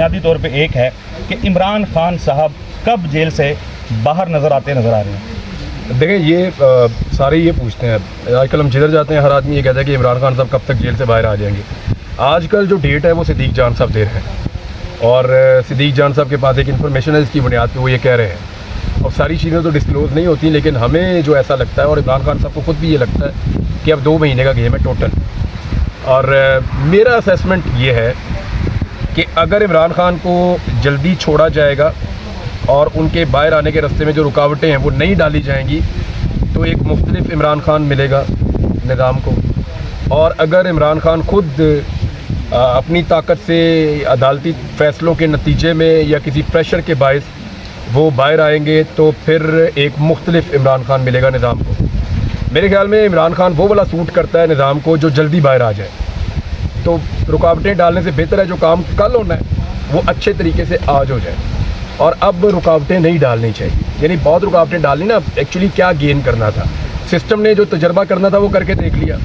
बुनियादी तौर पे एक है कि इमरान खान साहब कब जेल से बाहर नज़र आ रहे हैं? देखें, ये सारे ये पूछते हैं, आजकल हम जिधर जाते हैं हर आदमी ये कहता है कि इमरान खान साहब कब तक जेल से बाहर आ जाएंगे। आजकल जो डेट है वो सिद्दीक जान साहब दे रहे हैं और सिद्दीक जान साहब के पास एक इन्फॉर्मेशन है जिसकी बुनियाद पे वो ये कह रहे हैं। और सारी चीज़ें तो डिस्क्लोज़ नहीं होती, लेकिन हमें जो ऐसा लगता है और इमरान खान साहब को खुद भी ये लगता है कि अब 2 महीने का गेम है टोटल। और मेरा असेसमेंट ये है कि अगर इमरान खान को जल्दी छोड़ा जाएगा और उनके बाहर आने के रास्ते में जो रुकावटें हैं वो नहीं डाली जाएंगी तो एक मुख्तलिफ इमरान खान मिलेगा निज़ाम को। और अगर इमरान खान खुद अपनी ताकत से अदालती फ़ैसलों के नतीजे में या किसी प्रेशर के बायस वो बाहर आएंगे तो फिर एक मुख्तलिफ इमरान खान मिलेगा निज़ाम को। मेरे ख्याल में इमरान खान वो वाला सूट करता है निज़ाम को जो जल्दी बाहर आ जाए। तो रुकावटें डालने से बेहतर है जो काम कल होना है वो अच्छे तरीके से आज हो जाए। और अब रुकावटें नहीं डालनी चाहिए, यानी बहुत रुकावटें डालनी ना। एक्चुअली क्या गेन करना था, सिस्टम ने जो तजर्बा करना था वो करके देख लिया।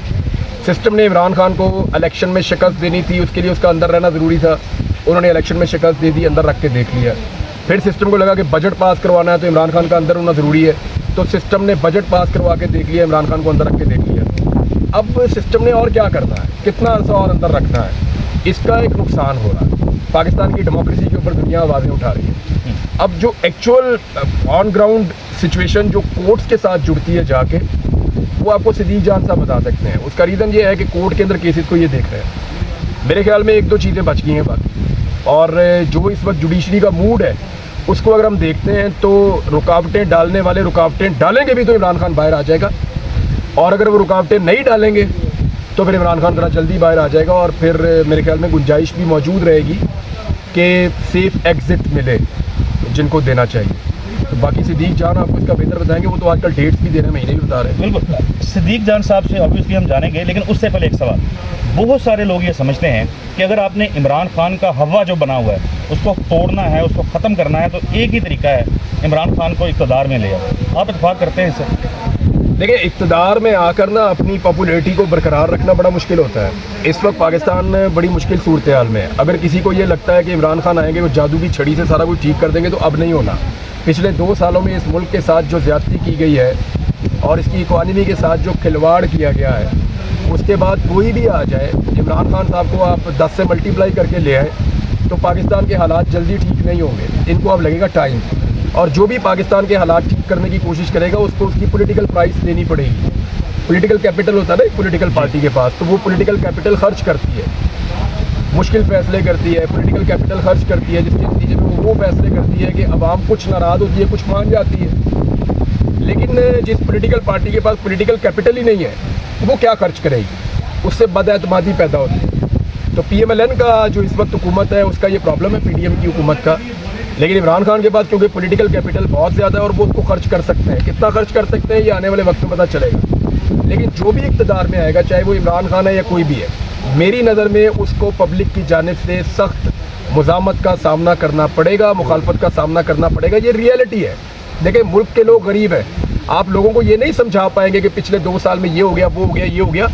सिस्टम ने इमरान खान को इलेक्शन में शिकस्त देनी थी, उसके लिए उसका अंदर रहना ज़रूरी था, उन्होंने इलेक्शन में शिकस्त दे दी, अंदर रख के देख लिया। फिर सिस्टम को लगा कि बजट पास करवाना है तो इमरान खान का अंदर होना ज़रूरी है, तो सिस्टम ने बजट पास करवा के देख लिया, इमरान खान को अंदर रख के देख लिया। अब सिस्टम ने और क्या करना है, कितना अर्सा और अंदर रखना है, इसका एक नुकसान हो रहा है। पाकिस्तान की डेमोक्रेसी के ऊपर दुनिया आवाज़ें उठा रही है। अब जो एक्चुअल ऑन ग्राउंड सिचुएशन जो कोर्ट्स के साथ जुड़ती है जाके, वो आपको सिद्दीक जान साहब बता सकते हैं। उसका रीज़न ये है कि कोर्ट के अंदर केसेस को ये देख रहे हैं। मेरे ख्याल में 1-2 चीज़ें बच गई हैं बाकी। और जो इस वक्त जुडिशरी का मूड है उसको अगर हम देखते हैं तो रुकावटें डालने वाले रुकावटें डालेंगे भी तो इमरान खान बाहर आ जाएगा, और अगर वो रुकावटें नहीं डालेंगे तो फिर इमरान खान ज़रा जल्दी बाहर आ जाएगा। और फिर मेरे ख्याल में गुंजाइश भी मौजूद रहेगी कि सेफ़ एग्ज़िट मिले जिनको देना चाहिए। तो बाकी सिद्दीक जान आपको इसका बेहतर बताएंगे, वो तो आजकल डेट्स भी दे रहे हैं, महीने भी बता रहे हैं। बिल्कुल, सिद्दीक जान साहब से ऑब्वियसली हम जानेंगे, लेकिन उससे पहले एक सवाल। बहुत सारे लोग ये समझते हैं कि अगर आपने इमरान खान का हवा जो बना हुआ है उसको तोड़ना है, उसको ख़त्म करना है, तो एक ही तरीका है इमरान खान को इक़्तिदार में ले आओ। आप इत्तेफाक करते हैं इससे? देखिए, इक़्तिदार में आकर ना अपनी पॉपुलैरिटी को बरकरार रखना बड़ा मुश्किल होता है। इस वक्त पाकिस्तान बड़ी मुश्किल सूरत हाल में है। अगर किसी को ये लगता है कि इमरान खान आएंगे वो जादू की छड़ी से सारा कुछ ठीक कर देंगे, तो अब नहीं होना। पिछले 2 सालों में इस मुल्क के साथ जो ज़्यादती की गई है और इसकी इकॉनमी के साथ जो खिलवाड़ किया गया है, उसके बाद कोई भी आ जाए, इमरान खान साहब को आप 10 से मल्टीप्लाई करके ले आए तो पाकिस्तान के हालात जल्दी ठीक नहीं होंगे। इनको अब लगेगा टाइम, और जो भी पाकिस्तान के हालात ठीक करने की कोशिश करेगा उसको उसकी पॉलिटिकल प्राइस देनी पड़ेगी। पॉलिटिकल कैपिटल होता है ना एक पॉलिटिकल पार्टी के पास, तो वो पॉलिटिकल कैपिटल खर्च करती है, मुश्किल फ़ैसले करती है, पॉलिटिकल कैपिटल खर्च करती है, जिसके नतीजे में वो फैसले करती है कि अवाम कुछ नाराज़ होती है, कुछ मान जाती है। लेकिन जिस पॉलिटिकल पार्टी के पास पॉलिटिकल कैपिटल ही नहीं है वो क्या खर्च करेगी, उससे बदएतमादी पैदा होती है। तो PMLN का जो इस वक्त हुकूमत है उसका ये प्रॉब्लम है PDM की हुकूमत का। लेकिन इमरान खान के पास क्योंकि पॉलिटिकल कैपिटल बहुत ज़्यादा है और वो उसको खर्च कर सकते हैं, कितना खर्च कर सकते हैं ये आने वाले वक्त में पता चलेगा। लेकिन जो भी इक़्तिदार में आएगा, चाहे वो इमरान खान है या कोई भी है, मेरी नज़र में उसको पब्लिक की जानिब से सख्त मुज़ामत का सामना करना पड़ेगा, मुखालफत का सामना करना पड़ेगा। ये रियलिटी है। देखिए, मुल्क के लोग गरीब हैं, आप लोगों को ये नहीं समझा पाएंगे कि पिछले 2 साल में ये हो गया, वो हो गया, ये हो गया।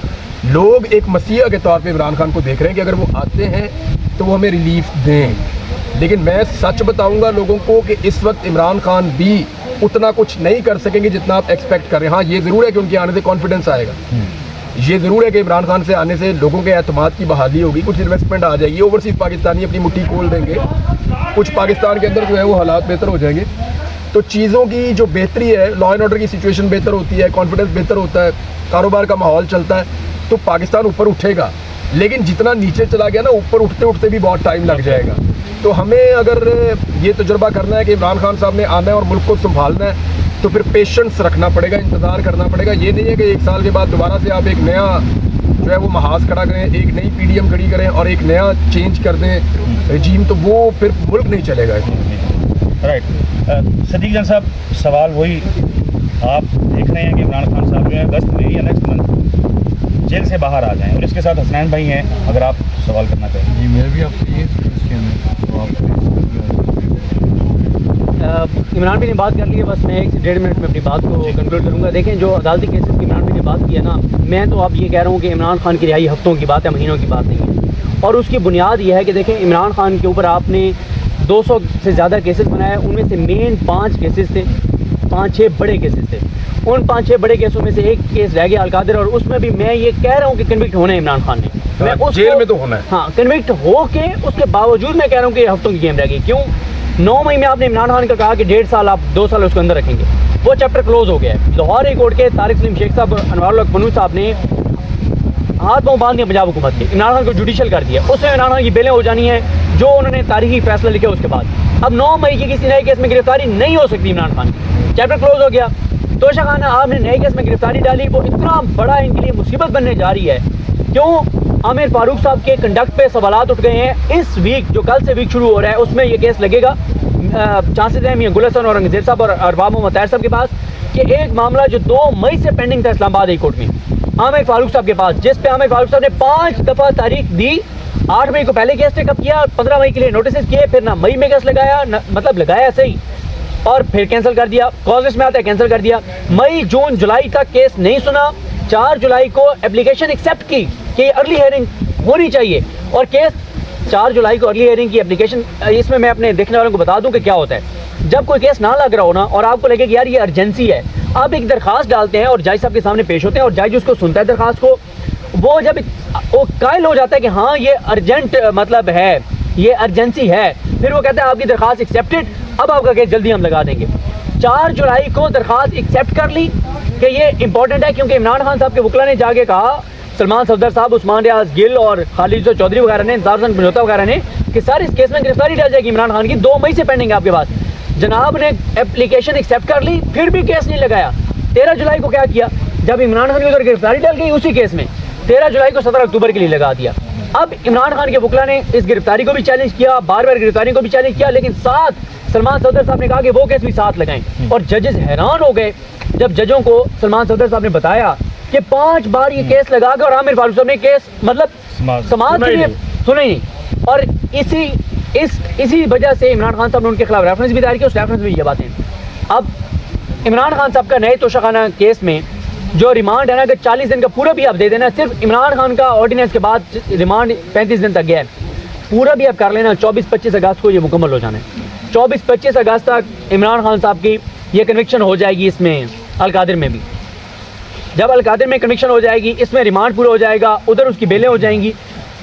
लोग एक मसीहा के तौर पे इमरान खान को देख रहे हैं कि अगर वो आते हैं तो वो हमें रिलीफ दें। लेकिन मैं सच बताऊंगा लोगों को कि इस वक्त इमरान खान भी उतना कुछ नहीं कर सकेंगे जितना आप एक्सपेक्ट कर रहे हैं। हाँ, ये ज़रूर है कि उनके आने से कॉन्फिडेंस आएगा, ये ज़रूर है कि इमरान खान से आने से लोगों के एतमाद की बहाली होगी, कुछ इन्वेस्टमेंट आ जाएगी, ओवरसीज़ पाकिस्तानी अपनी मुट्ठी खोल देंगे, कुछ पाकिस्तान के अंदर जो है वो हालात बेहतर हो जाएंगे। तो चीज़ों की जो बेहतरी है, लॉ एंड ऑर्डर की सिचुएशन बेहतर होती है, कॉन्फिडेंस बेहतर होता है, कारोबार का माहौल चलता है, तो पाकिस्तान ऊपर उठेगा। लेकिन जितना नीचे चला गया ना, ऊपर उठते उठते भी बहुत टाइम लग जाएगा। तो हमें अगर ये तजुर्बा करना है कि इमरान खान साहब ने आना है और मुल्क को संभालना है, तो फिर पेशेंस रखना पड़ेगा, इंतज़ार करना पड़ेगा। ये नहीं है कि 1 साल के बाद दोबारा से आप एक नया जो है वो महाज खड़ा करें, एक नई PDM खड़ी करें और एक नया चेंज कर दें रजीम, तो वो फिर मुल्क नहीं चलेगा। राइट। सिद्दीक जान साहब, सवाल वही, आप देख रहे हैं कि इमरान खान साहब जो है अगस्त में या नेक्स्ट मंथ जेल से बाहर आ जाएं, और इसके साथ हसनैन भाई हैं, अगर आप सवाल करना चाहें। जी, मेरा भी आपसे ये इमरान भाई ने बात कर ली है, बस मैं 1 से 1.5 मिनट में अपनी बात को कंक्लूड करूंगा। देखें, जो अदालती केसेस की इमरान भाई ने बात की है ना, मैं तो अब ये कह रहा हूँ कि इमरान खान की रिहाई हफ्तों की बात है, महीनों की बात नहीं है। और उसकी बुनियाद यह है कि देखें, इमरान खान के ऊपर आपने 200 से ज़्यादा केसेस बनाए, उनमें से मेन 5 केसेस थे, 5-6 बड़े केसेस थे। उन 5-6 बड़े केसों में से एक केस रह गया अलकादिर, और उसमें भी मैं ये कह रहा हूँ कि कन्विक्ट होना है इमरान खान ने। मैं उसको जेल में तो होना है। हाँ, कन्विक्ट हो के उसके बावजूद मैं कह रहा हूँ कि हफ्तों की गेम रह गई। क्यों? 9 मई में आपने इमरान खान का कहा कि 1.5 साल, आप 2 साल उसके अंदर रखेंगे, वो चैप्टर क्लोज हो गया है। लाहौर हाई कोर्ट के तारिक सलीम शेख साहब, अनवारुल हक पन्नू साहब ने हाथ पाँव बांध दिया पंजाब हुकूमत के, इमरान खान को जुडिशल कर दिया। उसमें इमरान खान की बेलें हो जानी है जो उन्होंने तारीखी फैसला लिखे उसके बाद। अब 9 मई की किसी नए केस में गिरफ्तारी नहीं हो सकती इमरान खान की, चैप्टर क्लोज हो गया। तोशा खाना आपने नए केस में गिरफ्तारी डाली, वो इतना बड़ा इनके लिए मुसीबत बनने जा रही है। क्यों? आमिर फारूक साहब के कंडक्ट पे सवालात उठ गए हैं। इस वीक, जो कल से वीक शुरू हो रहा है, उसमें ये केस लगेगा। चांसेस हैं मियां गुल हसन और अंगज़ेर साहब और अरबाब मोहम्मद ताहिर साहब के पास कि एक मामला जो 2 मई से पेंडिंग था इस्लामाबाद हाई कोर्ट में, आमिर फारूक साहब के पास, जिस पे आमिर फारूक साहब ने 5 दफ़ा तारीख दी। 8 मई को पहले केस टेकअप किया, 15 मई के लिए नोटिस किए, फिर ना मई में केस लगाया, मतलब लगाया सही, और फिर कैंसिल कर दिया। कॉजेस में आता है कैंसिल कर दिया। मई, जून, जुलाई तक केस नहीं सुना। 4 जुलाई को एप्लीकेशन एक्सेप्ट की कि अर्ली हियरिंग होनी चाहिए, और केस 4 जुलाई को अर्ली हियरिंग की एप्लीकेशन। इसमें मैं अपने देखने वालों को बता दूं कि क्या होता है। जब कोई केस ना लग रहा हो ना, और आपको लगे कि यार ये अर्जेंसी है, आप एक दरखास्त डालते हैं और जज साहब के सामने पेश होते हैं, और जज उसको सुनता है दरखास्त को। वो जब वो कायल हो जाता है कि हाँ ये अर्जेंट मतलब है, ये अर्जेंसी है, फिर वो कहता है आपकी दरखास्त एक्सेप्टेड, अब आपका केस जल्दी हम लगा देंगे। 4 जुलाई को दरखास्त एक्सेप्ट कर ली कि ये इंपॉर्टेंट है, क्योंकि इमरान खान साहब के वकला ने जाके कहा, सलमान सफदर साहब, उस्मान रियाज गिल और खालिद चौधरी वगैरह ने, इंतजार हसन बनोता वगैरह ने, कि सर इस केस में गिरफ्तारी डाल जाएगी इमरान खान की, 2 मई से पेंडिंग है आपके पास। जनाब ने एप्लीकेशन एक्सेप्ट कर ली, फिर भी केस नहीं लगाया। 13 जुलाई को क्या किया, जब इमरान खान की उधर गिरफ्तारी डाल गई उसी केस में, 13 जुलाई को 17 अक्टूबर के लिए लगा दिया। अब इमरान खान के वकला ने इस गिरफ्तारी को भी चैलेंज किया, बार बार गिरफ्तारी को भी चैलेंज किया, लेकिन साथ सलमान सफदर साहब ने कहा कि वो केस भी साथ लगाएं। और जजेस हैरान हो गए जब जजों को सलमान सफदर साहब ने बताया कि 5 बार ये केस लगा के, और आमिर फारूक साहब ने केस मतलब समाज के लिए सुना ही नहीं। और इसी वजह से इमरान खान साहब ने उनके खिलाफ रेफरेंस भी दायर किया, उस रेफरेंस में ये बातें। अब इमरान खान साहब का नए तोशाखाना केस में जो रिमांड है ना, अगर 40 दिन का पूरा भी आप दे देना, सिर्फ इमरान खान का ऑर्डिनेंस के बाद रिमांड 35 दिन तक गया है, पूरा भी आप कर लेना, 24-25 अगस्त को ये मुकम्मल हो जाना है। 24-25 अगस्त तक इमरान खान साहब की ये कन्विक्शन हो जाएगी। इसमें अलकादिर में भी, जब अलकादिर में कन्विक्शन हो जाएगी, इसमें रिमांड पूरा हो जाएगा, उधर उसकी बेलें हो जाएंगी,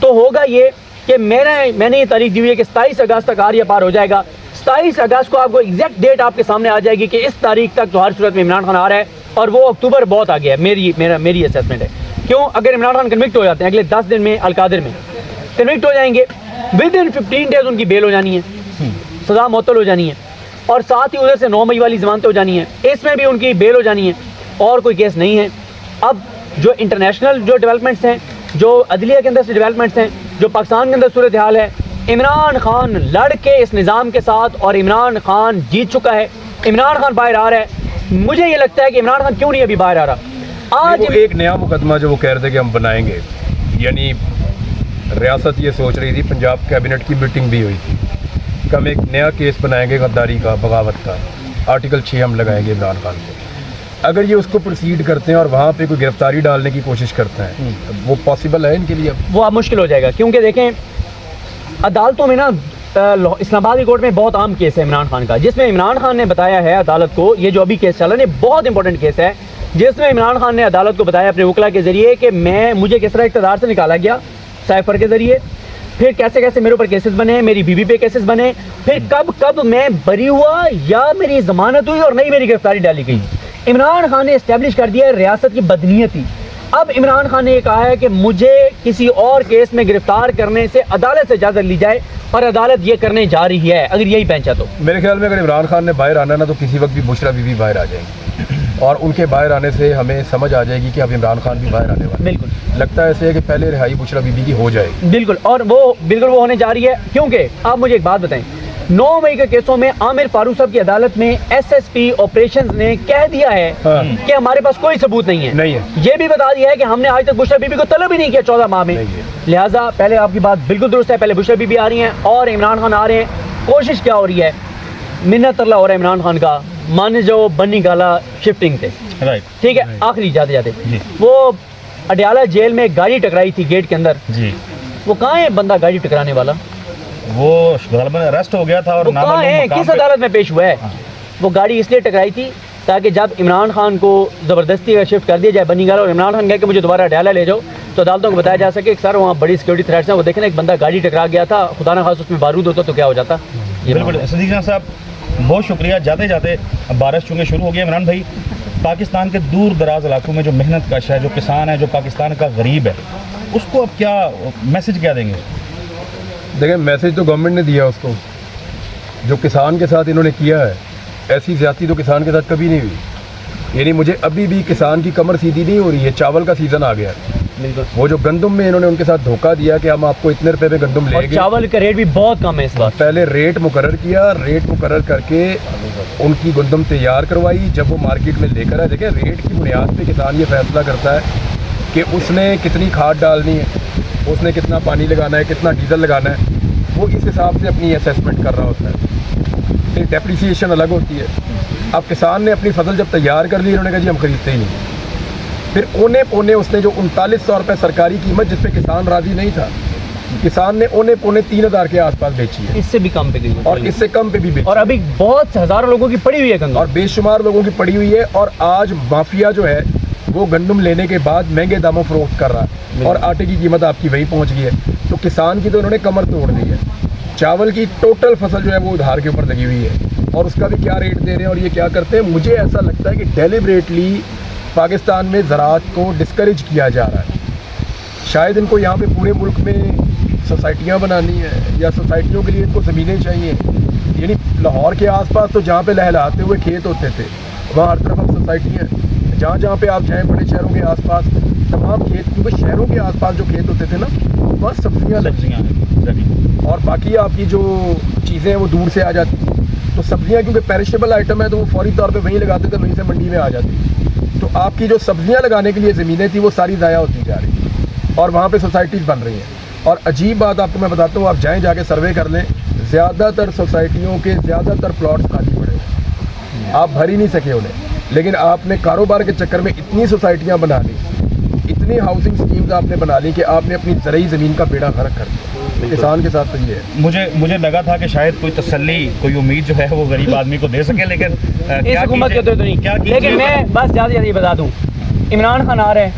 तो होगा ये कि मैंने ये तारीख दी हुई है कि 27 अगस्त तक आर या पार हो जाएगा। 27 अगस्त को आपको एग्जैक्ट डेट आपके सामने आ जाएगी कि इस तारीख तक तो हर सूरत में इमरान खान आ रहा है, और वो अक्टूबर बहुत आ गया है, मेरी असेसमेंट है। क्यों? अगर इमरान खान कन्विक्ट हो जाते हैं अगले 10 दिन में, अलकादिर में कन्विक्ट हो जाएंगे, विद इन 15 डेज उनकी बेल हो जानी है, सजा मुअत्तल हो जानी है, और साथ ही उधर से 9 मई वाली जमानतें हो जानी है, इसमें भी उनकी बेल हो जानी है, और कोई केस नहीं है। अब जो इंटरनेशनल जो डेवलपमेंट्स हैं, जो अदलिया के अंदर से डेवलपमेंट्स हैं, जो पाकिस्तान के अंदर सूरत हाल है, इमरान खान लड़ के इस निज़ाम के साथ, और इमरान खान जीत चुका है, इमरान खान बाहर आ रहा है। मुझे ये लगता है कि इमरान खान क्यों नहीं अभी बाहर आ रहा। आज एक नया मुकदमा जो वो कह रहे थे कि हम बनाएंगे, यानी रियासत ये सोच रही थी, पंजाब कैबिनेट की मीटिंग भी हुई थी कि हम एक नया केस बनाएंगे गद्दारी का, बगावत का, आर्टिकल 6 हम लगाएंगे इमरान खान को। अगर ये उसको प्रोसीड करते हैं और वहाँ पे कोई गिरफ्तारी डालने की कोशिश करते हैं, वो पॉसिबल है इनके लिए? वो अब मुश्किल हो जाएगा, क्योंकि देखें अदालतों में ना, इस्लामाबाद हाई कोर्ट में बहुत आम केस है इमरान खान का, जिसमें इमरान खान ने बताया है अदालत को, ये जो अभी केस चला है बहुत इंपॉर्टेंट केस है, जिसमें इमरान खान ने अदालत को बताया अपने वकला के ज़रिए कि मुझे किस तरह इक़्तिदार से निकाला गया साइफर के ज़रिए, फिर कैसे कैसे मेरे ऊपर केसेस बने, मेरी बीवी पे केसेस बने, फिर कब कब मैं बरी हुआ या मेरी ज़मानत हुई और नहीं मेरी गिरफ्तारी डाली गई। इमरान खान ने इस्टेब्लिश कर दिया है रियासत की बदनीयती। अब इमरान खान ने ये कहा है कि मुझे किसी और केस में गिरफ्तार करने से अदालत से इजाज़त ली जाए, और अदालत ये करने जा रही है अगर यही पहुंचा तो। मेरे ख्याल में अगर इमरान खान ने बाहर आना ना, तो किसी वक्त भी बुशरा बीबी बाहर आ जाएंगी, और उनके बाहर आने से हमें समझ आ जाएगी कि अब इमरान खान भी बाहर आने वाले। बिल्कुल लगता है ऐसे है कि पहले रिहाई बुशरा बीबी की हो जाएगी। बिल्कुल, और वो होने जा रही है, क्योंकि आप मुझे एक बात बताएं, 9 मई के केसों में आमिर फारूक साहब की अदालत में एसएसपी ऑपरेशंस ने कह दिया है कि हमारे पास कोई सबूत नहीं है। ये भी बता दिया है कि हमने आज तक बुशरा बीबी को तलब ही नहीं किया 14 माह में। लिहाजा पहले आपकी बात बिल्कुल दुरुस्त है, पहले बुशरा बीबी आ रही हैं और इमरान खान आ रहे हैं। कोशिश क्या हो रही है, मिन्नत तरला हो रहा है इमरान खान का, मान जो बन्नी गाला शिफ्टिंग थे, राइट, ठीक है, आखिरी जाते जाते वो अडयाला जेल में गाड़ी टकराई थी गेट के अंदर, वो कहाँ है बंदा गाड़ी टकराने वाला? वो गलबन अरेस्ट हो गया था और वो कहाँ नामालूम है, मकाम किस पे- अदालत में पेश हुआ है? वो गाड़ी इसलिए टकराई थी ताकि जब इमरान खान को ज़बरदस्ती का शिफ्ट कर दिया जाए बनीगाला और इमरान खान कहे कि मुझे दोबारा डाला ले जाओ, तो अदालतों को बताया जा सके कि सर वहाँ बड़ी सिक्योरिटी थ्रेट्स हैं। वो देखें ना, एक बंदा गाड़ी टकरा गया था, खुदा ना खास उसमें बारूद होता तो क्या हो जाता। ये बिल्कुल सदीक जान साहब, बहुत शुक्रिया। जाते जाते अब बारिश चूँकि शुरू हो गई, इमरान भाई पाकिस्तान के दूर दराज इलाकों में जो मेहनत कश है, जो किसान है, जो पाकिस्तान का गरीब है, उसको अब क्या मैसेज क्या देंगे? देखिए, मैसेज तो गवर्नमेंट ने दिया उसको। जो किसान के साथ इन्होंने किया है, ऐसी ज़्यादती तो किसान के साथ कभी नहीं हुई। यानी मुझे अभी भी किसान की कमर सीधी नहीं हो रही है। चावल का सीज़न आ गया है, बिल्कुल। वो जो गंदम में इन्होंने उनके साथ धोखा दिया कि हम आपको इतने रुपए में गंदम और लेंगे। चावल का रेट भी बहुत कम है इस बार। पहले रेट मुकर्रर किया, रेट मुकर्रर करके उनकी गंदम तैयार करवाई, जब वो मार्केट में लेकर आए। देखिए, रेट की बुनियाद पे किसान ये फैसला करता है कि उसने कितनी खाद डालनी है, उसने कितना पानी लगाना है, कितना डीजल लगाना है, वो इस हिसाब से अपनी असेसमेंट कर रहा होता है। फिर डेप्रिसिएशन अलग होती है। अब किसान ने अपनी फसल जब तैयार कर ली, इन्होंने कहा जी हम खरीदते ही नहीं। फिर ओने पौने उसने जो 3900 रुपये सरकारी कीमत, जिस पे किसान राजी नहीं था, किसान ने ओने पौने 3000 के आसपास बेची है, इससे भी कम पे गई है। और इससे कम पे भी बेची और अभी बहुत हज़ारों लोगों की पड़ी हुई है गंदम। और बेशुमार लोगों की पड़ी हुई है। और आज माफिया जो है वो गंदम लेने के बाद महंगे दामों फरोख्त कर रहा है, और आटे की कीमत आपकी वही पहुंच गई है। तो किसान की तो उन्होंने कमर तोड़ दी है। चावल की टोटल फसल जो है वो उधार के ऊपर लगी हुई है, और उसका भी क्या रेट दे रहे हैं और ये क्या करते हैं। मुझे ऐसा लगता है कि डेलिबरेटली पाकिस्तान में ज़राअत को डिस्करेज किया जा रहा है। शायद इनको यहाँ पे पूरे मुल्क में सोसाइटियाँ बनानी है, या सोसाइटियों के लिए इनको ज़मीनें चाहिए। यानी लाहौर के आसपास तो जहाँ पे लहलहाते हुए खेत होते थे, वहाँ हर तरफ अब सोसाइटी है। जहाँ जहाँ पे आप जाएँ बड़े शहरों के आसपास तमाम खेत, क्योंकि शहरों के आसपास जो खेत होते थे ना, वहाँ सब्जियाँ लगती हैं, और बाकी आपकी जो चीज़ें हैं वो दूर से आ जाती हैं। तो सब्जियाँ क्योंकि पेरिशेबल आइटम है, तो वो फौरी तौर पे वहीं लगाते थे, वहीं से मंडी में आ जाती। तो आपकी जो सब्जियाँ लगाने के लिए ज़मीनें थी वो सारी ज़ाया होती जा रही हैं, और वहाँ पे सोसाइटीज़ बन रही हैं। और अजीब बात आपको मैं बताता हूँ, आप जाएँ जाके सर्वे कर लें, ज़्यादातर सोसाइटियों के ज़्यादातर प्लॉट्स खाली पड़े हैं, आप भर ही नहीं सके उन्हें। लेकिन आपने कारोबार के चक्कर में इतनी सोसाइटियाँ बना ली, इतनी हाउसिंग स्कीम्स आपने बना ली कि आपने अपनी ज़रूरी ज़मीन का बेड़ा गर्क कर दिया। किसान के साथ तो ये है। मुझे लगा था कि शायद कोई तसल्ली, कोई उम्मीद जो है वो गरीब आदमी को दे सके, लेकिन इस हुकूमत के तो नहीं। क्या कीजिए? लेकिन मैं बस ज़्यादा ये बता दूँ, इमरान खान आ रहे हैं,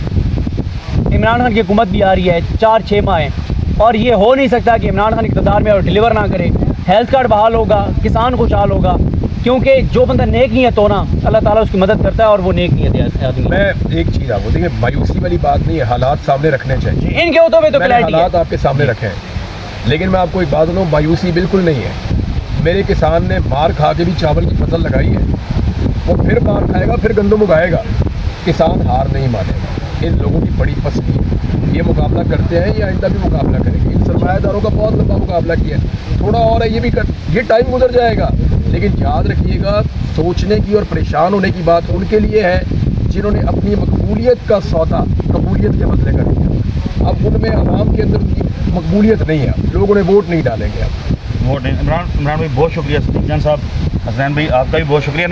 इमरान खान की हुकूमत भी आ रही है, 4-6 माह है, और ये हो नहीं सकता कि इमरान खान इक़्तिदार में और डिलीवर ना करे। हेल्थ कार्ड बहाल होगा, किसान खुशहाल होगा, क्योंकि जो बंदा नेक नहीं है तो ना अल्लाह ताला उसकी मदद करता है, और वो नेक नहीं है आदमी। मैं एक चीज़ आपको, देखिए, मायूसी वाली बात नहीं है, हालात सामने रखने चाहिए। इनके होतों में तो मैंने क्लैरिटी है। हालात आपके सामने रखे हैं, लेकिन मैं आपको एक बात बताऊँ, मायूसी बिल्कुल नहीं है। मेरे किसान ने मार खा के भी चावल की फसल लगाई है, वो फिर मार खाएगा, फिर गंदम उगाएगा। किसान हार नहीं मानेगा। इन लोगों की बड़ी पसंद ये मुकाबला करते हैं, या आइंदा भी मुकाबला करेंगे। इन सरमायादारों का बहुत लंबा मुकाबला किया है, थोड़ा और है, ये टाइम गुजर जाएगा। लेकिन याद रखिएगा, सोचने की और परेशान होने की बात उनके लिए है जिन्होंने अपनी मकबूलियत का सौदा कबूलियत के बदले कर दिया। अब उनमें आवाम के अंदर उनकी मकबूलियत नहीं है, लोग उन्हें वोट नहीं डालेंगे। अब वोट नहीं। इमरान भाई बहुत शुक्रिया, सदीक जान साहब, हसनैन भाई आपका भी बहुत शुक्रिया।